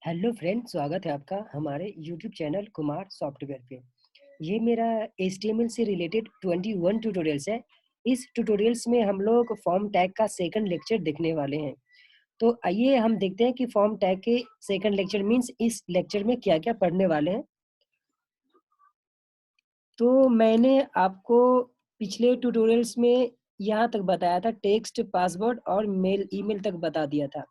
Hello friend, स्वागत है आपका हमारे यूट्यूब चैनल कुमार सॉफ्टवेयर पे। ये मेरा HTML से रिलेटेड 21 ट्यूटोरियल्स है। इस ट्यूटोरियल्स में हम लोग फॉर्म टैग का सेकंड लेक्चर देखने वाले हैं। तो आइए हम देखते हैं कि फॉर्म टैग के सेकंड लेक्चर मीन्स इस लेक्चर में क्या क्या पढ़ने वाले हैं। तो मैंने आपको पिछले ट्यूटोरियल्स में यहाँ तक बताया था, टेक्स्ट, पासवर्ड और मेल ईमेल तक बता दिया था।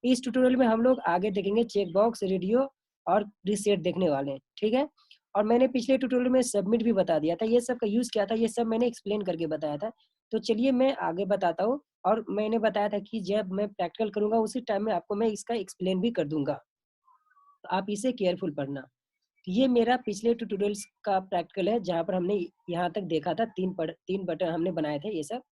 इस ट्यूटोरियल में हम लोग आगे देखेंगे चेक बॉक्स, रेडियो और रीसेट देखने वाले हैं, ठीक है। और मैंने पिछले ट्यूटोरियल में सबमिट भी बता दिया था, ये सब का यूज़ क्या था ये सब मैंने एक्सप्लेन करके बताया था। तो चलिए मैं आगे बताता हूँ। और मैंने बताया था कि जब मैं प्रैक्टिकल करूँगा उसी टाइम में आपको मैं इसका एक्सप्लेन भी कर दूंगा, तो आप इसे केयरफुल पढ़ना। ये मेरा पिछले ट्यूटोरियल्स का प्रैक्टिकल है, जहाँ पर हमने यहाँ तक देखा था, तीन बटन हमने बनाए थे ये सब।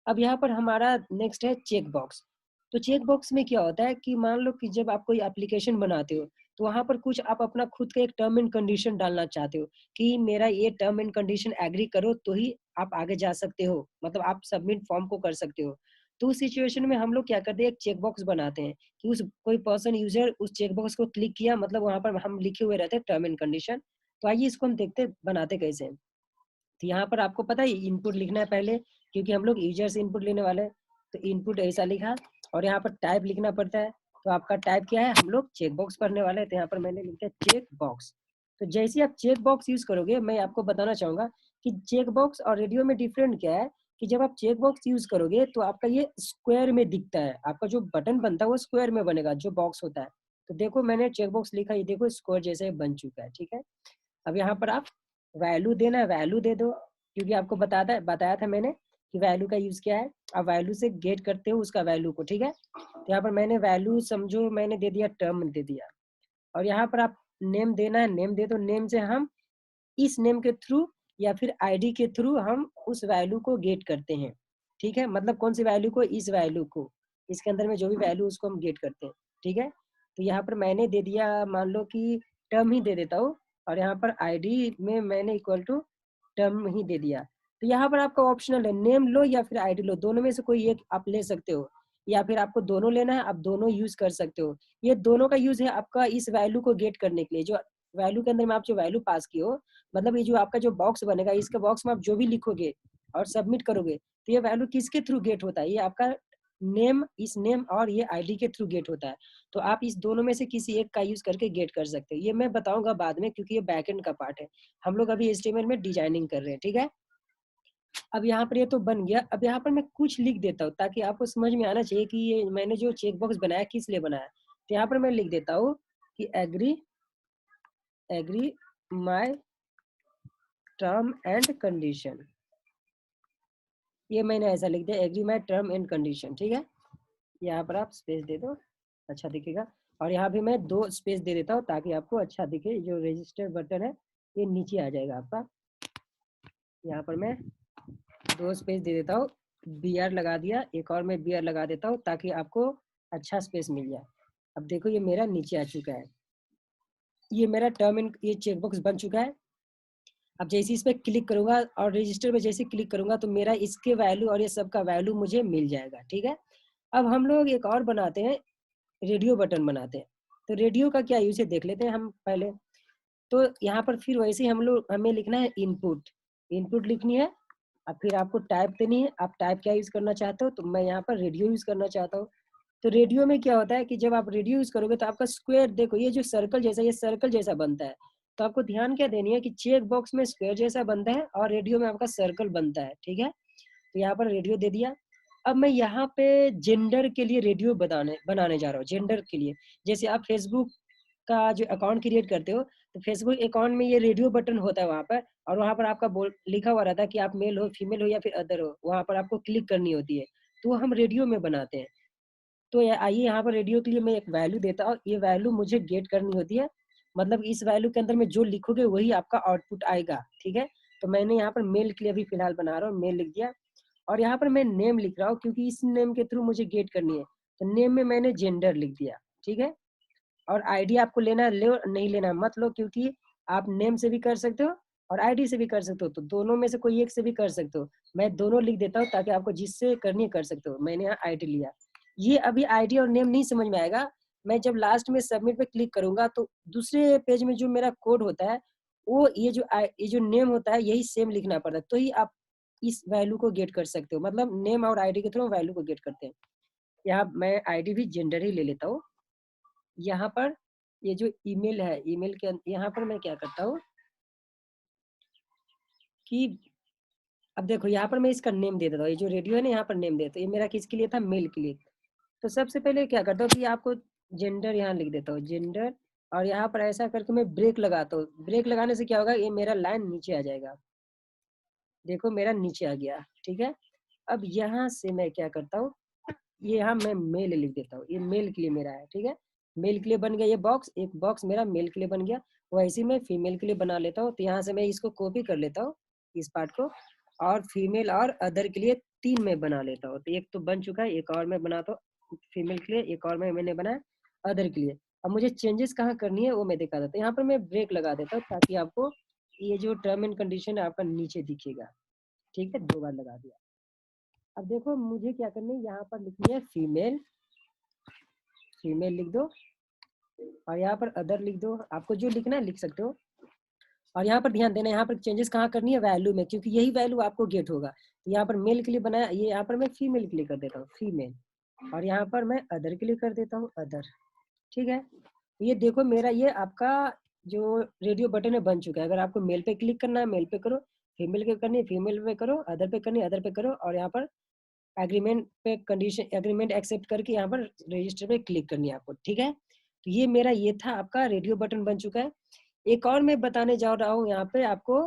अब यहाँ पर हमारा नेक्स्ट है चेक बॉक्स। तो चेक बॉक्स में क्या होता है कि मान लो कि जब आप कोई एप्लीकेशन बनाते हो, तो वहाँ पर कुछ आप अपना खुद का एक टर्म एंड कंडीशन डालना चाहते हो कि मेरा ये टर्म एंड कंडीशन एग्री करो तो ही आप आगे जा सकते हो, मतलब आप सबमिट फॉर्म को कर सकते हो। तो उस सिचुएशन में हम लोग क्या करते हैं, एक चेक बॉक्स बनाते हैं कि उस कोई पर्सन यूजर उस चेक बॉक्स को क्लिक किया, मतलब वहाँ पर हम लिखे हुए रहते हैं टर्म एंड कंडीशन। तो आइए इसको हम देखते हैं बनाते कैसे हैं। तो यहाँ पर आपको पता है इनपुट लिखना है पहले, क्योंकि हम लोग यूजर से इनपुट लेने वाले हैं। तो इनपुट ऐसा लिखा और यहाँ पर टाइप लिखना पड़ता है। तो आपका टाइप क्या है, हम लोग चेक बॉक्स भरने वाले हैं, तो यहाँ पर मैंने लिखा है चेक बॉक्स। तो जैसे आप चेक बॉक्स यूज करोगे, मैं आपको बताना चाहूंगा कि चेक बॉक्स और रेडियो में डिफरेंट क्या है। कि जब आप चेक बॉक्स यूज करोगे तो आपका ये स्क्वायर में दिखता है, आपका जो बटन बनता है वो स्क्वायर में बनेगा, जो बॉक्स होता है। तो देखो मैंने चेक बॉक्स लिखा, ये देखो स्क्वायर जैसे बन चुका है, ठीक है। अब यहाँ पर आप वैल्यू देना है, वैल्यू दे दो, क्योंकि आपको बताया था मैंने कि वैल्यू का यूज क्या है। आप वैल्यू से गेट करते हो उसका वैल्यू को, ठीक है। तो यहाँ पर मैंने वैल्यू समझो मैंने दे दिया, टर्म दे दिया। और यहाँ पर आप नेम देना है, नेम दे दो। नेम से हम इस नेम के थ्रू या फिर आईडी के थ्रू हम उस वैल्यू को गेट करते हैं, ठीक है। मतलब कौन सी वैल्यू को, इस वैल्यू को, इसके अंदर में जो भी वैल्यू उसको हम गेट करते हैं, ठीक है। तो यहाँ पर मैंने दे दिया, मान लो कि टर्म ही दे देता हूँ। और यहाँ पर आईडी में मैंने इक्वल टू टर्म ही दे दिया। तो यहाँ पर आपका ऑप्शनल है, नेम लो या फिर आईडी लो, दोनों में से कोई एक आप ले सकते हो। या फिर आपको दोनों लेना है, आप दोनों यूज कर सकते हो। ये दोनों का यूज है आपका इस वैल्यू को गेट करने के लिए। जो वैल्यू के अंदर में आप जो वैल्यू पास किए हो, मतलब ये जो आपका जो बॉक्स बनेगा, इसके बॉक्स में आप जो भी लिखोगे और सबमिट करोगे, तो ये वैल्यू किसके थ्रू गेट होता है, ये आपका नेम, इस नेम और ये आईडी के थ्रू गेट होता है। तो आप इस दोनों में से किसी एक का यूज करके गेट कर सकते हो। ये मैं बताऊंगा बाद में, क्योंकि ये बैकएंड का पार्ट है। हम लोग अभी HTML में डिजाइनिंग कर रहे हैं, ठीक है। अब यहाँ पर ये तो बन गया। अब यहाँ पर मैं कुछ लिख देता हूँ ताकि आपको समझ में आना चाहिए कि ये मैंने जो चेक बॉक्स बनाया किस लिए बनाया। तो यहाँ पर मैं लिख देता हूँ कि agree agree my term and condition. ये मैंने ऐसा लिख दिया, agree my term and condition, ठीक है। यहाँ पर आप स्पेस दे दो, अच्छा दिखेगा। और यहाँ भी मैं 2 स्पेस दे देता हूँ ताकि आपको अच्छा दिखे। जो रजिस्टर बटन है ये नीचे आ जाएगा आपका। यहाँ पर मैं 2 स्पेस दे देता हूँ, BR लगा दिया, एक और मैं BR लगा देता हूँ ताकि आपको अच्छा स्पेस मिल जाए। अब देखो ये मेरा नीचे आ चुका है, ये मेरा टर्म एंड ये चेक बॉक्स बन चुका है। अब जैसे इस पे क्लिक करूंगा और रजिस्टर पे जैसे क्लिक करूंगा तो मेरा इसके वैल्यू और ये सब का वैल्यू मुझे मिल जाएगा, ठीक है। अब हम लोग एक और बनाते हैं, रेडियो बटन बनाते हैं। तो रेडियो का क्या यूज है देख लेते हैं हम पहले। तो यहाँ पर फिर वैसे ही हम लोग हमें लिखना है इनपुट, इनपुट लिखनी है। अब फिर आपको टाइप देनी है, आप टाइप क्या यूज करना चाहते हो, तो मैं यहाँ पर रेडियो यूज करना चाहता हूँ। तो रेडियो में क्या होता है कि जब आप रेडियो यूज करोगे तो आपका स्क्वायर, देखो ये जो सर्कल जैसा, ये सर्कल जैसा बनता है। तो आपको ध्यान क्या देनी है कि चेक बॉक्स में स्क्वायर जैसा बनता है और रेडियो में आपका सर्कल बनता है, ठीक है। तो यहाँ पर रेडियो दे दिया। अब मैं यहाँ पे जेंडर के लिए रेडियो बनाने जा रहा हूँ, जेंडर के लिए। जैसे आप फेसबुक का जो अकाउंट क्रिएट करते हो, तो फेसबुक अकाउंट में ये रेडियो बटन होता है वहाँ पर। और वहाँ पर आपका लिखा हुआ रहता है कि आप मेल हो, फीमेल हो या फिर अदर हो, वहाँ पर आपको क्लिक करनी होती है। तो हम रेडियो में बनाते हैं। तो आइए यहाँ पर रेडियो के लिए मैं एक वैल्यू देता हूँ, ये वैल्यू मुझे गेट करनी होती है। मतलब इस वैल्यू के अंदर में जो लिखोगे वही आपका आउटपुट आएगा, ठीक है। तो मैंने यहाँ पर मेल के लिए अभी फिलहाल बना रहा हूँ, मेल लिख दिया। और यहाँ पर मैं नेम लिख रहा हूँ क्योंकि इस नेम के थ्रू मुझे गेट करनी है। तो नेम में मैंने जेंडर लिख दिया, ठीक है। और आईडी आपको लेना है, लो नहीं लेना मत लो, क्योंकि आप नेम से भी कर सकते हो और आईडी से भी कर सकते हो, तो दोनों में से कोई एक से भी कर सकते हो। मैं दोनों लिख देता हूँ ताकि आपको जिससे करनी है कर सकते हो। मैंने यहाँ आईडी लिया। ये अभी आईडी और नेम नहीं समझ में आएगा, मैं जब लास्ट में सबमिट पे क्लिक करूँगा तो दूसरे पेज में जो मेरा कोड होता है, वो ये जो नेम होता है यही सेम लिखना पड़ता है, तो ही आप इस वैल्यू को गेट कर सकते हो। मतलब नेम और आईडी के थ्रू वैल्यू को गेट करते हैं। यहाँ मैं आईडी भी जेंडर ही ले लेता हूँ। यहाँ पर ये जो ईमेल है, ईमेल के यहाँ पर मैं क्या करता हूँ कि अब देखो यहाँ पर मैं इसका नेम दे देता हूँ। ये जो रेडियो है ना, यहाँ पर नेम दे देता हूँ। ये मेरा किसके लिए था? मेल के लिए। तो सबसे पहले क्या करता हूँ कि आपको जेंडर यहाँ लिख देता हूँ, जेंडर, और यहाँ पर ऐसा करके मैं ब्रेक लगाता हूँ। ब्रेक लगाने से क्या होगा, ये मेरा लाइन नीचे आ जाएगा। देखो मेरा नीचे आ गया, ठीक है। अब यहाँ से मैं क्या करता हूँ, ये यहाँ मैं मेल लिख देता हूँ। ये मेल के लिए मेरा है, ठीक है। मेल के लिए बन गया ये बॉक्स, एक बॉक्स मेरा मेल के लिए बन गया। वैसे मैं फीमेल के लिए बना लेता हूँ। तो यहाँ से मैं इसको कॉपी कर लेता हूँ, इस पार्ट को, और फीमेल और अदर के लिए 3 में बना लेता हूँ। तो एक तो बन चुका है, एक और मैं बनाता हूँ फीमेल के लिए, एक और मैंने बनाया अदर के लिए। अब मुझे चेंजेस कहाँ करनी है वो मैं दिखा देता हूँ। यहाँ पर मैं ब्रेक लगा देता हूँ ताकि आपको ये जो टर्म एंड कंडीशन है आपका नीचे दिखेगा, ठीक है। 2 बार लगा दिया। अब देखो मुझे क्या करनी है, यहाँ पर लिखनी है फीमेल, फीमेल लिख दो, और यहाँ पर अदर लिख दो। आपको जो लिखना है लिख सकते हो। और यहाँ पर ध्यान देना, यहाँ पर चेंजेस कहाँ करनी है, वैल्यू में, क्योंकि यही वैल्यू आपको गेट होगा। तो यहाँ पर मेल के लिए बनाया, ये यहाँ पर मैं फीमेल के लिए कर देता हूँ, फीमेल, और यहाँ पर मैं अदर के लिए कर देता हूँ, अदर, ठीक है। ये देखो मेरा ये आपका जो रेडियो बटन है बन चुका है। अगर आपको मेल पे क्लिक करना है मेल पे करो, फीमेल पे करनी है फीमेल पे करो, अदर पे करनी है अदर पे करो, और यहाँ पर एग्रीमेंट पे कंडीशन, एग्रीमेंट एक्सेप्ट करके यहाँ पर रजिस्टर पे क्लिक करनी है आपको, ठीक है। तो ये मेरा ये था आपका रेडियो बटन बन चुका है। एक और मैं बताने जा रहा हूँ यहाँ पे आपको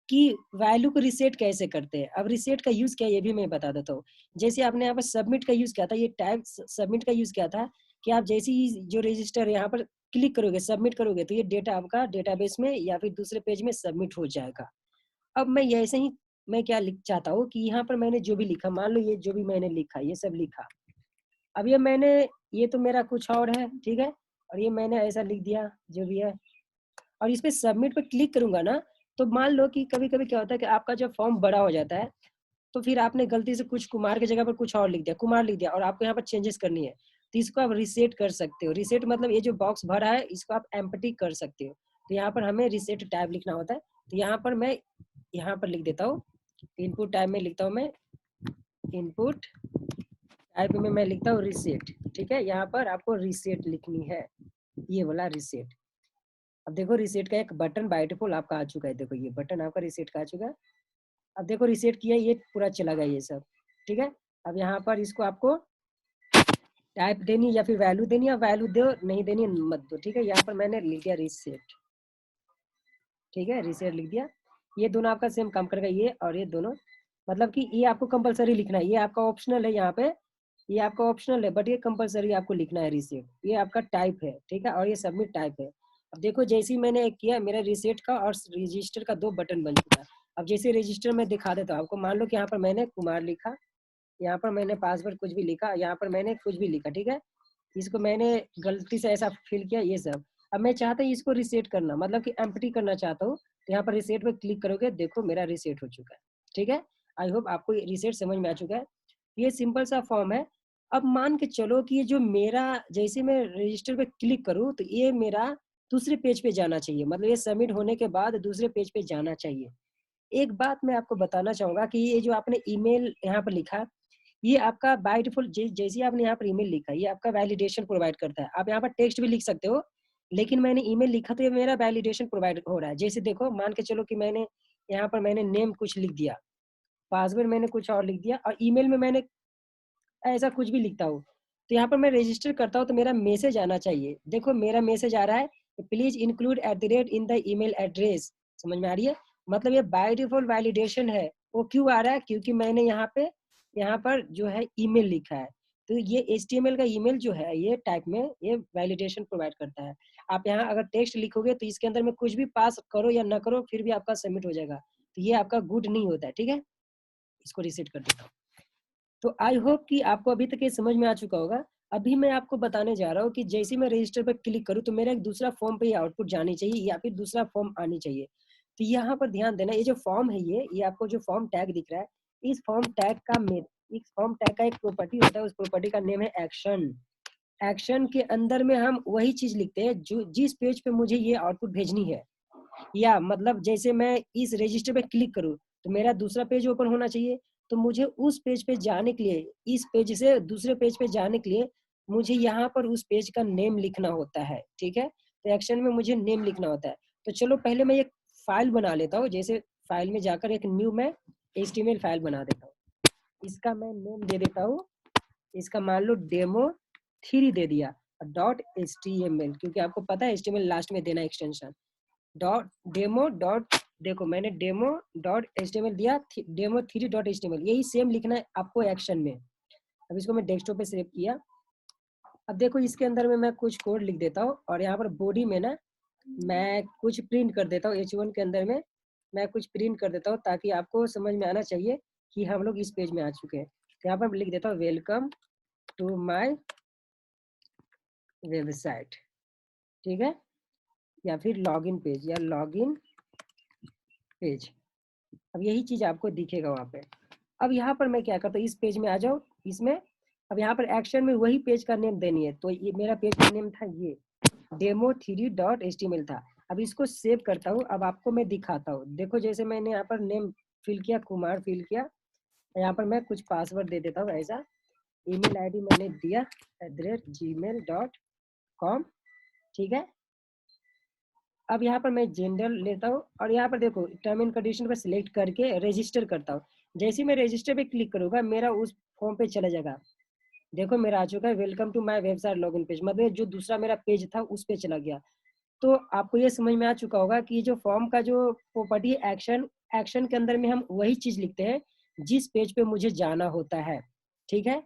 कि वैल्यू को रीसेट कैसे करते हैं। अब रीसेट का यूज क्या है ये भी मैं बता देता हूँ। जैसे आपने यहाँ पर सबमिट का यूज किया था, ये टाइप सबमिट का यूज किया था कि आप जैसे ही जो रजिस्टर यहाँ पर क्लिक करोगे, सबमिट करोगे, तो ये डेटा आपका डेटाबेस में या फिर दूसरे पेज में सबमिट हो जाएगा। अब मैं ऐसे ही मैं क्या लिख चाहता हूँ कि यहाँ पर मैंने जो भी लिखा, मान लो ये जो भी मैंने लिखा ये सब लिखा। अब ये मैंने, ये तो मेरा कुछ और है, ठीक है, और ये मैंने ऐसा लिख दिया जो भी है, और इस पे सबमिट पे क्लिक करूंगा ना, तो मान लो कि कभी कभी क्या होता है कि आपका जब फॉर्म बड़ा हो जाता है, तो फिर आपने गलती से कुछ कुमार की जगह पर कुछ और लिख दिया, कुमार लिख दिया, और आपको यहाँ पर चेंजेस करनी है, तो इसको आप रिसेट कर सकते हो। रिसेट मतलब ये जो बॉक्स भरा है इसको आप एम्प्टी कर सकते हो। तो यहाँ पर हमें रिसेट टाइप लिखना होता है। तो यहाँ पर मैं यहाँ पर लिख देता हूँ, इनपुट टाइप में लिखता हूँ मैं, इनपुट टाइप में मैं लिखता हूँ रिसेट, ठीक है। यहाँ पर आपको रिसेट लिखनी है, ये वाला रिसेट। अब देखो रिसेट का एक बटन बाय डिफॉल्ट आपका आ चुका है। देखो ये बटन आपका रिसेट का आ चुका है। अब देखो रिसेट किया, ये पूरा चला गया ये सब, ठीक है। अब यहाँ पर इसको आपको टाइप देनी या फिर वैल्यू देनी है, वैल्यू दो, नहीं देनी मत दो, ठीक है। यहाँ पर मैंने लिख दिया रिसेट, ठीक है, रिसेट लिख दिया। ये दोनों आपका सेम काम करेगा, ये और ये दोनों, मतलब कि ये आपको कंपलसरी लिखना है, ये आपका ऑप्शनल है। यहाँ पे ये आपका ऑप्शनल है, बट ये कंपलसरी आपको लिखना है रिसेट। ये आपका टाइप है, ठीक है, और ये सबमिट टाइप है। अब देखो जैसे ही मैंने एक किया, मेरा रिसेट का और रजिस्टर का 2 बटन बन चुका है। अब जैसे रजिस्टर में दिखा देता हूँ आपको, मान लो कि यहाँ पर मैंने कुमार लिखा, यहाँ पर मैंने पासवर्ड कुछ भी लिखा, यहाँ पर मैंने कुछ भी लिखा, ठीक है। इसको मैंने गलती से ऐसा फिल किया, ये सब। अब मैं चाहता हूँ इसको रिसेट करना, मतलब कि एम्प्टी करना चाहता हूँ, तो यहाँ पर रिसेट पे क्लिक करोगे, देखो मेरा रिसेट हो चुका है, ठीक है। आई होप आपको रिसेट समझ में आ चुका है। ये सिंपल सा फॉर्म है। अब मान के चलो कि ये जो मेरा, जैसे मैं रजिस्टर पे क्लिक करूँ तो ये मेरा दूसरे पेज पे जाना चाहिए, मतलब ये सबमिट होने के बाद दूसरे पेज पे जाना चाहिए। एक बात मैं आपको बताना चाहूंगा कि ये जो आपने ईमेल यहाँ पर लिखा, ये आपका बाय डिफॉल्ट जैसे आपने यहाँ पर ईमेल लिखा, ये आपका वैलिडेशन प्रोवाइड करता है। आप यहाँ पर टेक्स्ट भी लिख सकते हो, लेकिन मैंने ईमेल लिखा तो ये मेरा वैलिडेशन प्रोवाइड हो रहा है। जैसे देखो मान के चलो कि मैंने यहाँ पर मैंने नेम कुछ लिख दिया, पासवर्ड मैंने कुछ और लिख दिया, और ईमेल में मैंने ऐसा कुछ भी लिखता हूँ, तो यहाँ पर मैं रजिस्टर करता हूँ तो मेरा मैसेज आना चाहिए। देखो मेरा मैसेज आ रहा है, please include @ in the email address. समझ में आ रही है? मतलब ये बाय डिफॉल्ट वैलिडेशन है। वो क्यों आ रहा है? क्योंकि मैंने यहाँ पर जो है ईमेल लिखा है, तो ये HTML का ईमेल जो है ये टाइप में ये वैलिडेशन प्रोवाइड करता है। आप यहाँ अगर टेक्स्ट लिखोगे तो इसके अंदर में कुछ भी पास करो या ना करो फिर भी आपका सबमिट हो जाएगा, तो ये आपका गुड नहीं होता है, ठीक है। इसको रिसेट कर देता हूँ। तो आई होप कि आपको अभी तक ये समझ में आ चुका होगा। अभी मैं आपको बताने जा रहा हूँ कि जैसे मैं रजिस्टर पर क्लिक करूँ तो मेरा एक दूसरा फॉर्म पे आउटपुट जानी चाहिए या फिर दूसरा फॉर्म आनी चाहिए। तो यहाँ पर ध्यान देना, ये जो फॉर्म है ये आपको जो फॉर्म टैग दिख रहा है, इस फॉर्म टैग का एक प्रॉपर्टी होता है, उस प्रॉपर्टी का नेम है एक्शन। एक्शन के अंदर में हम वही चीज लिखते हैं जो जिस पेज पे मुझे ये आउटपुट भेजनी है। या मतलब जैसे मैं इस रजिस्टर पे क्लिक करूँ तो मेरा दूसरा पेज ओपन होना चाहिए, तो मुझे उस पेज पे जाने के लिए, इस पेज से दूसरे पेज पे जाने के लिए मुझे यहाँ पर उस पेज का नेम लिखना होता है, ठीक है? तो एक्शन में मुझे नेम लिखना होता है। तो चलो पहले मैं एक फाइल बना लेता हूँ, जैसे फाइल में जाकर एक न्यू मैं एचटीएमएल फाइल बना देता हूँ। इसका मैं नेम दे देता हूँ, इसका मान लो डेमो 3 दे दिया, .html, क्योंकि आपको पता है HTML लास्ट में देना एक्सटेंशन। डॉट डेमो डॉट, देखो मैंने डेमो डॉट HTML दिया, डेमो3.html, यही सेम लिखना है आपको एक्शन में। अब इसको मैं डेस्कटॉप पे सेव किया। अब देखो इसके अंदर में मैं कुछ कोड लिख देता हूँ और यहाँ पर बॉडी में ना मैं कुछ प्रिंट कर देता हूँ, H1 के अंदर में मैं कुछ प्रिंट कर देता हूँ ताकि आपको समझ में आना चाहिए कि हम लोग इस पेज में आ चुके हैं। तो यहाँ पर मैं लिख देता हूँ वेलकम टू माय वेबसाइट, ठीक है? या फिर लॉगिन पेज या लॉगिन पेज। अब यही चीज आपको दिखेगा वहाँ पे। अब यहाँ पर मैं क्या करता हूँ, इस पेज में आ जाओ इसमें। अब यहाँ पर एक्शन में वही पेज का नेम देनी है, तो ये मेरा पेज का नेम था, ये डेमो3.html था। अब इसको सेव करता हूँ। अब आपको मैं दिखाता हूँ, देखो जैसे मैंने यहाँ पर नेम फिल किया, कुमार फिल किया, यहाँ पर मैं कुछ पासवर्ड दे देता हूँ ऐसा, ईमेल आईडी मैंने दिया @gmail.com, ठीक है? अब यहाँ पर मैं जनरल लेता हूँ और यहाँ पर देखो टर्म एंड कंडीशन पर सिलेक्ट करके रजिस्टर करता हूँ। जैसे ही मैं रजिस्टर पे क्लिक करूँगा मेरा उस फॉर्म पे चला जाएगा। देखो मेरा आ चुका है welcome to my website login page, मतलब जो दूसरा मेरा पेज था उस पे चला गया। तो आपको ये समझ में आ चुका होगा कि जो फॉर्म का जो प्रॉपर्टी एक्शन, एक्शन के अंदर में हम वही चीज लिखते हैं जिस पेज पे मुझे जाना होता है, ठीक है?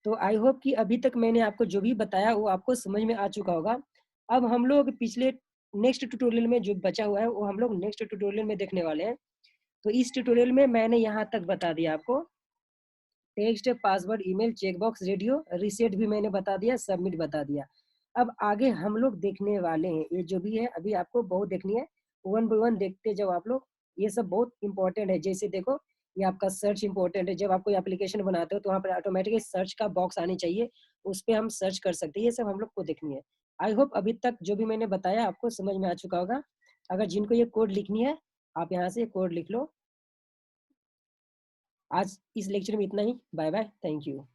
तो आई होप कि अभी तक मैंने आपको जो भी बताया वो आपको समझ में आ चुका होगा। अब हम लोग पिछले नेक्स्ट ट्यूटोरियल में जो बचा हुआ है वो हम लोग नेक्स्ट ट्यूटोरियल में देखने वाले हैं। तो इस ट्यूटोरियल में मैंने यहाँ तक बता दिया आपको, text, password, email, checkbox, radio, reset भी मैंने बता दिया, सबमिट बता दिया। अब आगे हम लोग देखने वाले हैं, ये जो भी है अभी आपको बहुत देखनी है, वन बाय वन देखते जाओ आप लोग। ये सब बहुत इंपॉर्टेंट है। जैसे देखो ये आपका सर्च इंपॉर्टेंट है, जब आप कोई एप्लीकेशन बनाते हो तो वहाँ पर ऑटोमेटिकली सर्च का बॉक्स आनी चाहिए, उस पर हम सर्च कर सकते हैं। ये सब हम लोग को देखनी है। आई होप अभी तक जो भी मैंने बताया आपको समझ में आ चुका होगा। अगर जिनको ये कोड लिखनी है आप यहाँ से कोड लिख लो। आज इस लेक्चर में इतना ही। Bye bye, thank you.